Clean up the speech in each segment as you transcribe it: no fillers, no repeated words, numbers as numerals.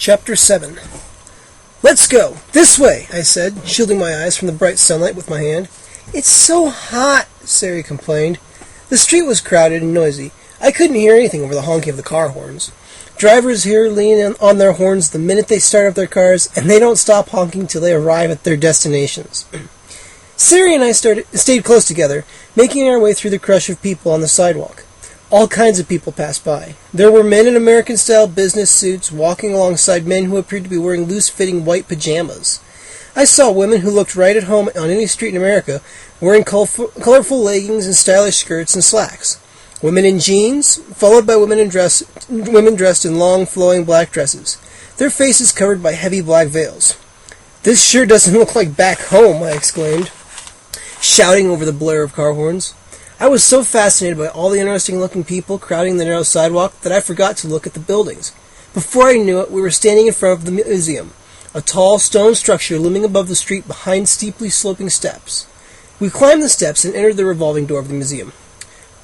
Chapter 7. "Let's go! This way!" I said, shielding my eyes from the bright sunlight with my hand. "It's so hot," Sari complained. The street was crowded and noisy. I couldn't hear anything over the honking of the car horns. Drivers here lean on their horns the minute they start up their cars, and they don't stop honking till they arrive at their destinations. Sari and I stayed close together, making our way through the crush of people on the sidewalk. All kinds of people passed by. There were men in American-style business suits walking alongside men who appeared to be wearing loose-fitting white pajamas. I saw women who looked right at home on any street in America, wearing colorful leggings and stylish skirts and slacks. Women in jeans, followed by women dressed in long, flowing black dresses, their faces covered by heavy black veils. "This sure doesn't look like back home," I exclaimed, shouting over the blare of car horns. I was so fascinated by all the interesting-looking people crowding the narrow sidewalk that I forgot to look at the buildings. Before I knew it, we were standing in front of the museum, a tall stone structure looming above the street behind steeply sloping steps. We climbed the steps and entered the revolving door of the museum.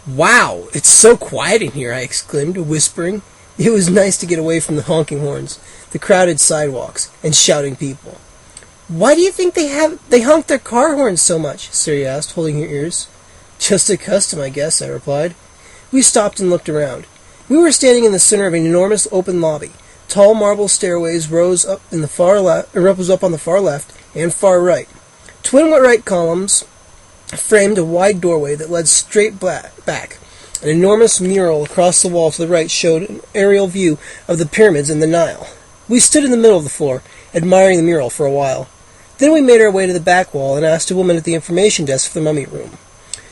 "Wow, it's so quiet in here," I exclaimed, whispering. It was nice to get away from the honking horns, the crowded sidewalks, and shouting people. "Why do you think they honk their car horns so much?" Sari asked, holding her ears. "Just a custom, I guess," I replied. We stopped and looked around. We were standing in the center of an enormous open lobby. Tall marble stairways rose up on the far left and far right. Twin white columns framed a wide doorway that led straight back. An enormous mural across the wall to the right showed an aerial view of the pyramids and the Nile. We stood in the middle of the floor, admiring the mural for a while. Then we made our way to the back wall and asked a woman at the information desk for the mummy room.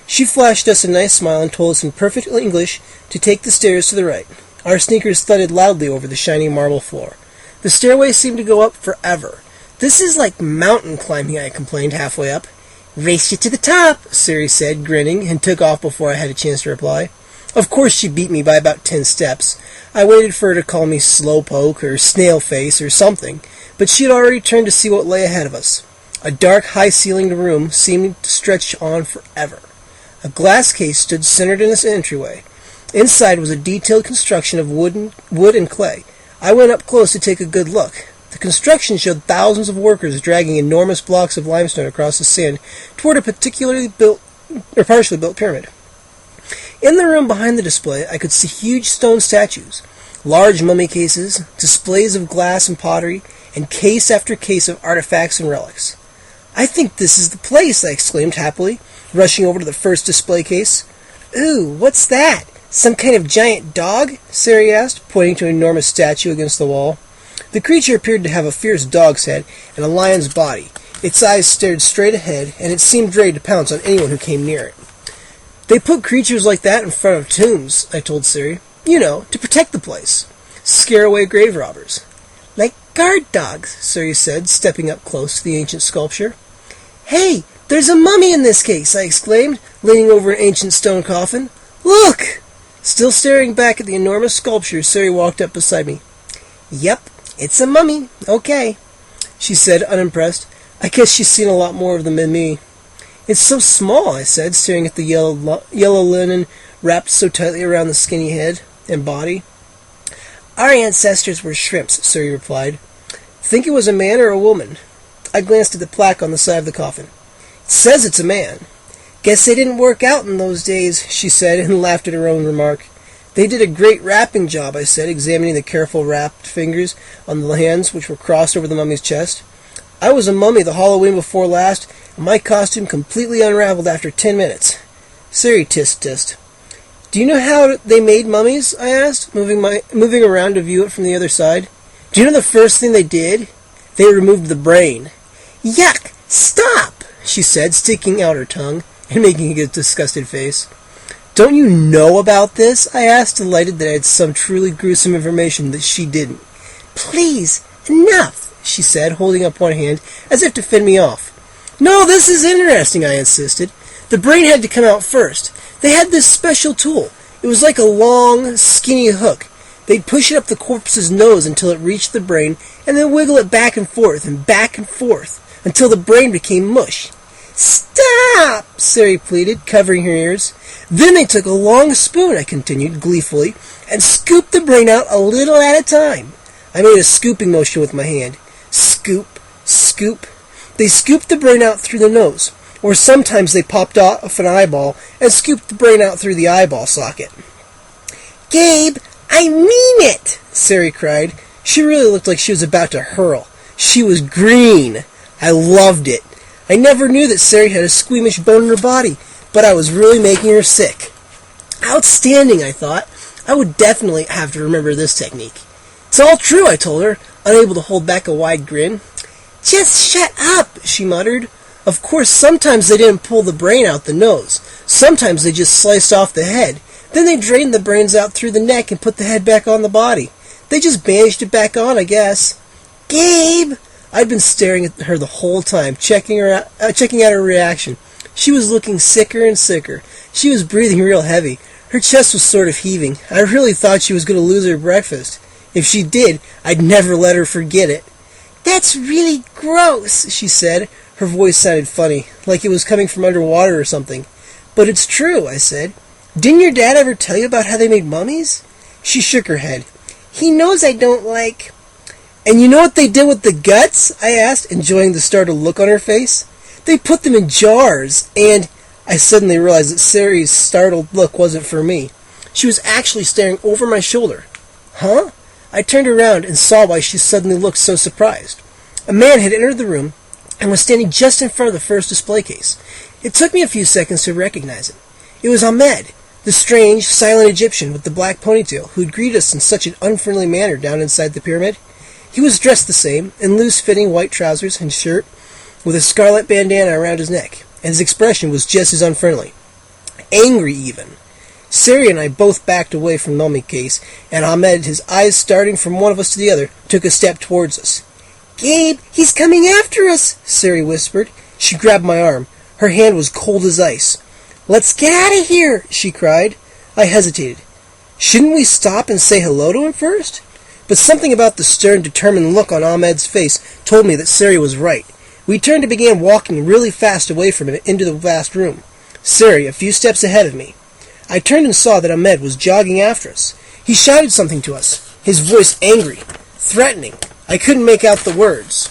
She flashed us a nice smile and told us in perfect English to take the stairs to the right. Our sneakers thudded loudly over the shiny marble floor. The stairway seemed to go up forever. "This is like mountain climbing," I complained halfway up. "Race you to the top," Sari said, grinning, and took off before I had a chance to reply. Of course she beat me by about 10 steps. I waited for her to call me slowpoke or snail face or something, but she had already turned to see what lay ahead of us. A dark, high-ceilinged room seemed to stretch on forever. A glass case stood centered in this entryway. Inside was a detailed construction of wood and clay. I went up close to take a good look. The construction showed thousands of workers dragging enormous blocks of limestone across the sand toward a partially built pyramid. In the room behind the display, I could see huge stone statues, large mummy cases, displays of glass and pottery, and case after case of artifacts and relics. "I think this is the place," I exclaimed happily, rushing over to the first display case. "Ooh, what's that? Some kind of giant dog?" Sari asked, pointing to an enormous statue against the wall. The creature appeared to have a fierce dog's head and a lion's body. Its eyes stared straight ahead, and it seemed ready to pounce on anyone who came near it. "They put creatures like that in front of tombs," I told Sari. "You know, to protect the place. Scare away grave robbers." "Like guard dogs," Sari said, stepping up close to the ancient sculpture. "Hey, there's a mummy in this case," I exclaimed, leaning over an ancient stone coffin. "Look!" Still staring back at the enormous sculpture, Sari walked up beside me. "Yep, it's a mummy. Okay," she said, unimpressed. I guess she's seen a lot more of them than me. "It's so small," I said, staring at the yellow linen wrapped so tightly around the skinny head and body. "Our ancestors were shrimps," Sari replied. "Think it was a man or a woman?" I glanced at the plaque on the side of the coffin. "It says it's a man." "Guess they didn't work out in those days," she said, and laughed at her own remark. "They did a great wrapping job," I said, examining the careful wrapped fingers on the hands which were crossed over the mummy's chest. "I was a mummy the Halloween before last, and my costume completely unraveled after 10 minutes. Sari tisk-tissed. "Do you know how they made mummies?" I asked, moving around to view it from the other side. "Do you know the first thing they did? They removed the brain." "Yuck! Stop!" she said, sticking out her tongue and making a disgusted face. "Don't you know about this?" I asked, delighted that I had some truly gruesome information that she didn't. "Please, enough," she said, holding up one hand as if to fend me off. "No, this is interesting," I insisted. "The brain had to come out first. They had this special tool. It was like a long, skinny hook. They'd push it up the corpse's nose until it reached the brain, and then wiggle it back and forth, until the brain became mush." "Stop!" Sari pleaded, covering her ears. "Then they took a long spoon," I continued gleefully, "and scooped the brain out a little at a time. I made a scooping motion with my hand. Scoop, scoop. They scooped the brain out through the nose, or sometimes they popped off an eyeball and scooped the brain out through the eyeball socket. "Gabe, I mean it!" Sari cried. She really looked like she was about to hurl. She was green. I loved it. I never knew that Sari had a squeamish bone in her body, but I was really making her sick. Outstanding, I thought. I would definitely have to remember this technique. "It's all true," I told her, unable to hold back a wide grin. "Just shut up," she muttered. Of course, sometimes they didn't pull the brain out the nose. Sometimes they just sliced off the head. Then they drained the brains out through the neck and put the head back on the body. They just bandaged it back on, I guess. "Gabe!" I'd been staring at her the whole time, checking out her reaction. She was looking sicker and sicker. She was breathing real heavy. Her chest was sort of heaving. I really thought she was going to lose her breakfast. If she did, I'd never let her forget it. "That's really gross," she said. Her voice sounded funny, like it was coming from underwater or something. "But it's true," I said. "Didn't your dad ever tell you about how they made mummies?" She shook her head. "He knows I don't like—" "And you know what they did with the guts?" I asked, enjoying the startled look on her face. "They put them in jars, and—" I suddenly realized that Sari's startled look wasn't for me. She was actually staring over my shoulder. "Huh?" I turned around and saw why she suddenly looked so surprised. A man had entered the room and was standing just in front of the first display case. It took me a few seconds to recognize him. It was Ahmed, the strange, silent Egyptian with the black ponytail who had greeted us in such an unfriendly manner down inside the pyramid. He was dressed the same, in loose-fitting white trousers and shirt, with a scarlet bandana around his neck, and his expression was just as unfriendly. Angry, even. Sari and I both backed away from the mummy case, and Ahmed, his eyes starting from one of us to the other, took a step towards us. "Gabe, he's coming after us," Sari whispered. She grabbed my arm. Her hand was cold as ice. "Let's get out of here," she cried. I hesitated. Shouldn't we stop and say hello to him first? But something about the stern, determined look on Ahmed's face told me that Sari was right. We turned and began walking really fast away from him into the vast room. Sari a few steps ahead of me. I turned and saw that Ahmed was jogging after us. He shouted something to us, his voice angry, threatening. I couldn't make out the words.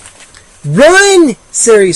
"Run!" Sari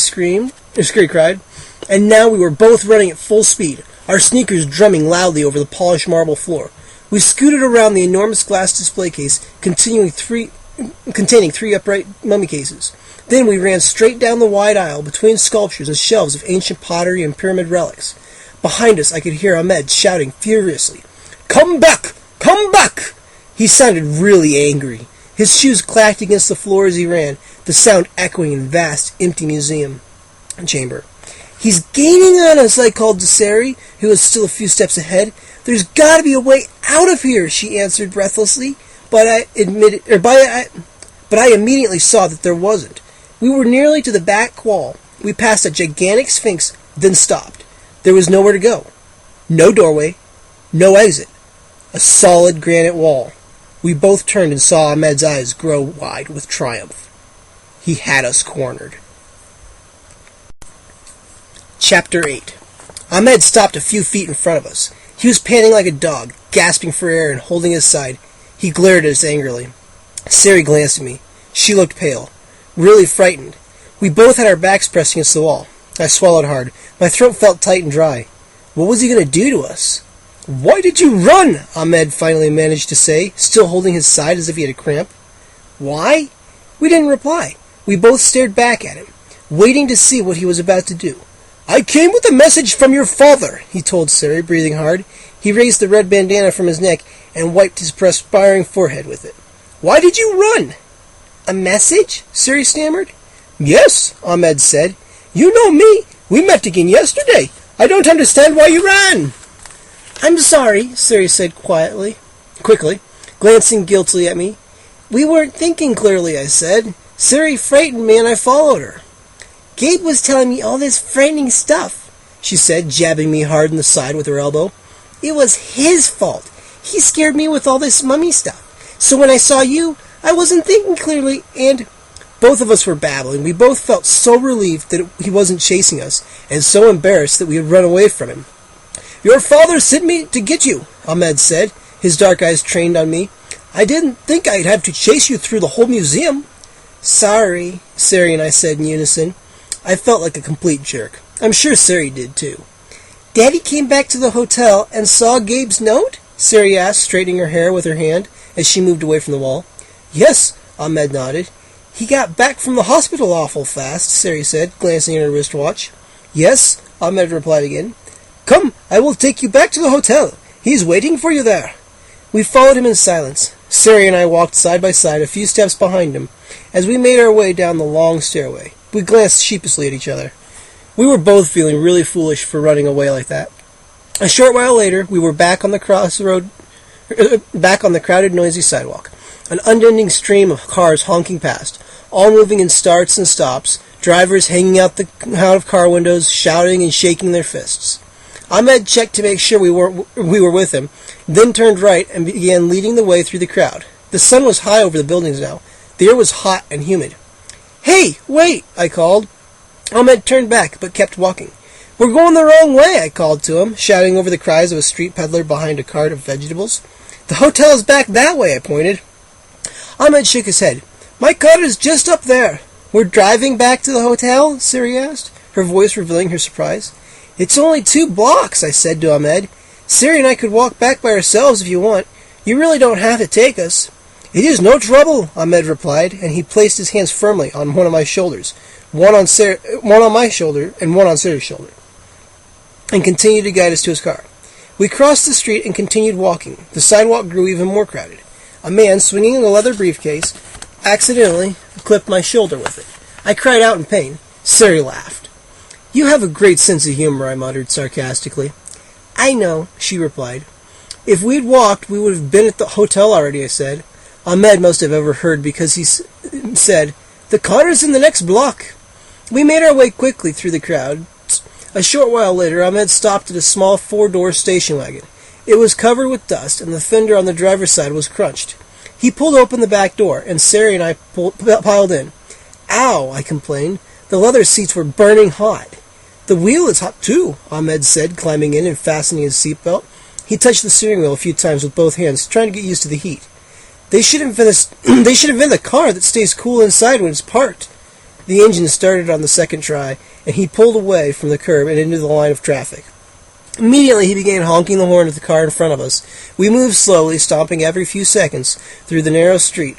cried. And now we were both running at full speed, our sneakers drumming loudly over the polished marble floor. We scooted around the enormous glass display case, containing three upright mummy cases. Then we ran straight down the wide aisle between sculptures and shelves of ancient pottery and pyramid relics. Behind us, I could hear Ahmed shouting furiously, "Come back! Come back!" He sounded really angry. His shoes clacked against the floor as he ran, the sound echoing in the vast, empty museum chamber. "He's gaining on us," I called to Sari, who was still a few steps ahead. "There's got to be a way out of here," she answered breathlessly. But I immediately saw that there wasn't. We were nearly to the back wall. We passed a gigantic sphinx, then stopped. There was nowhere to go. No doorway. No exit. A solid granite wall. We both turned and saw Ahmed's eyes grow wide with triumph. He had us cornered. Chapter 8. Ahmed stopped a few feet in front of us. He was panting like a dog, gasping for air and holding his side. He glared at us angrily. Sari glanced at me. She looked pale, really frightened. We both had our backs pressed against the wall. I swallowed hard. My throat felt tight and dry. What was he going to do to us? "Why did you run?" Ahmed finally managed to say, still holding his side as if he had a cramp. "Why?" We didn't reply. We both stared back at him, waiting to see what he was about to do. "I came with a message from your father," he told Sari, breathing hard. He raised the red bandana from his neck and wiped his perspiring forehead with it. "Why did you run?" "A message?" Sari stammered. "Yes," Ahmed said. "You know me. We met again yesterday. I don't understand why you ran." "I'm sorry," Sari said quickly, glancing guiltily at me. "We weren't thinking clearly," I said. "Sari frightened me and I followed her." "Gabe was telling me all this frightening stuff," she said, jabbing me hard in the side with her elbow. "It was his fault. He scared me with all this mummy stuff. So when I saw you, I wasn't thinking clearly, and—" Both of us were babbling. We both felt so relieved that he wasn't chasing us, and so embarrassed that we had run away from him. "Your father sent me to get you," Ahmed said, his dark eyes trained on me. I didn't think I'd have to chase you through the whole museum." "Sorry," Sari and I said in unison. I felt like a complete jerk. I'm sure Sari did too. "Daddy came back to the hotel and saw Gabe's note?" Sari asked, straightening her hair with her hand as she moved away from the wall. "Yes," Ahmed nodded. "He got back from the hospital awful fast," Sari said, glancing at her wristwatch. "Yes," Ahmed replied again. "Come, I will take you back to the hotel. He's waiting for you there." We followed him in silence. Sari and I walked side by side a few steps behind him. As we made our way down the long stairway, we glanced sheepishly at each other. We were both feeling really foolish for running away like that. A short while later, we were back on the crowded, noisy sidewalk. An unending stream of cars honking past, all moving in starts and stops, drivers hanging out of car windows, shouting and shaking their fists. Ahmed checked to make sure we were with him, then turned right and began leading the way through the crowd. The sun was high over the buildings now. The air was hot and humid. "Hey, wait!" I called. Ahmed turned back, but kept walking. "We're going the wrong way," I called to him, shouting over the cries of a street peddler behind a cart of vegetables. "The hotel is back that way," I pointed. Ahmed shook his head. "My car is just up there." "We're driving back to the hotel?" Sari asked, her voice revealing her surprise. "It's only 2 blocks, I said to Ahmed. "Sari and I could walk back by ourselves if you want. You really don't have to take us." "It is no trouble," Ahmed replied, and he placed his hands firmly on one of my shoulders, one on my shoulder and one on Sari's shoulder, and continued to guide us to his car. We crossed the street and continued walking. The sidewalk grew even more crowded. A man, swinging a leather briefcase, accidentally clipped my shoulder with it. I cried out in pain. Sari laughed. "You have a great sense of humor," I muttered sarcastically. "I know," she replied. "If we'd walked, we would have been at the hotel already," I said. Ahmed must have overheard because he said, "The car is in the next block." We made our way quickly through the crowd. A short while later, Ahmed stopped at a small 4-door station wagon. It was covered with dust, and the fender on the driver's side was crunched. He pulled open the back door, and Sari and I piled in. "Ow," I complained. The leather seats were burning hot. "The wheel is hot too," Ahmed said, climbing in and fastening his seatbelt. He touched the steering wheel a few times with both hands, trying to get used to the heat. They should invent a car that stays cool inside when it's parked." The engine started on the second try, and he pulled away from the curb and into the line of traffic. Immediately he began honking the horn at the car in front of us. We moved slowly, stopping every few seconds through the narrow street.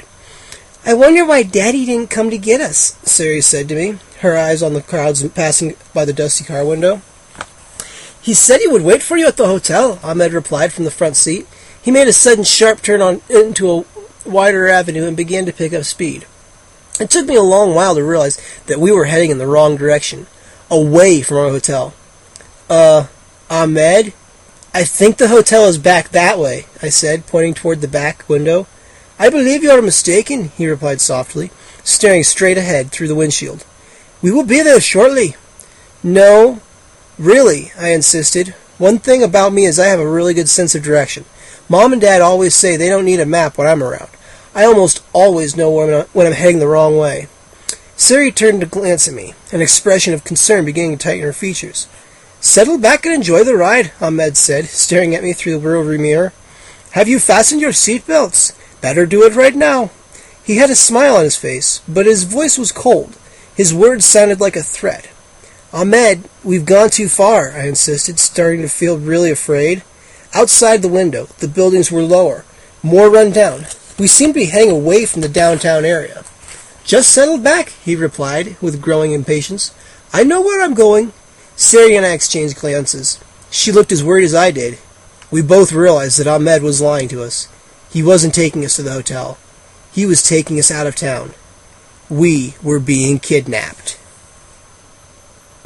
"I wonder why Daddy didn't come to get us," Sari said to me, her eyes on the crowds passing by the dusty car window. "He said he would wait for you at the hotel," Ahmed replied from the front seat. He made a sudden sharp turn into a wider avenue and began to pick up speed. It took me a long while to realize that we were heading in the wrong direction, away from our hotel. Ahmed, I think the hotel is back that way," I said, pointing toward the back window. "I believe you are mistaken," he replied softly, staring straight ahead through the windshield. "We will be there shortly." "No, really," I insisted. "One thing about me is I have a really good sense of direction. Mom and Dad always say they don't need a map when I'm around. I almost always know when I'm heading the wrong way." Sari turned to glance at me, an expression of concern beginning to tighten her features. "Settle back and enjoy the ride," Ahmed said, staring at me through the rearview mirror. "Have you fastened your seatbelts? Better do it right now." He had a smile on his face, but his voice was cold. His words sounded like a threat. "Ahmed, we've gone too far," I insisted, starting to feel really afraid. Outside the window, the buildings were lower, more run down. We seemed to be heading away from the downtown area. "Just settle back," he replied, with growing impatience. "I know where I'm going." Sari and I exchanged glances. She looked as worried as I did. We both realized that Ahmed was lying to us. He wasn't taking us to the hotel. He was taking us out of town. We were being kidnapped.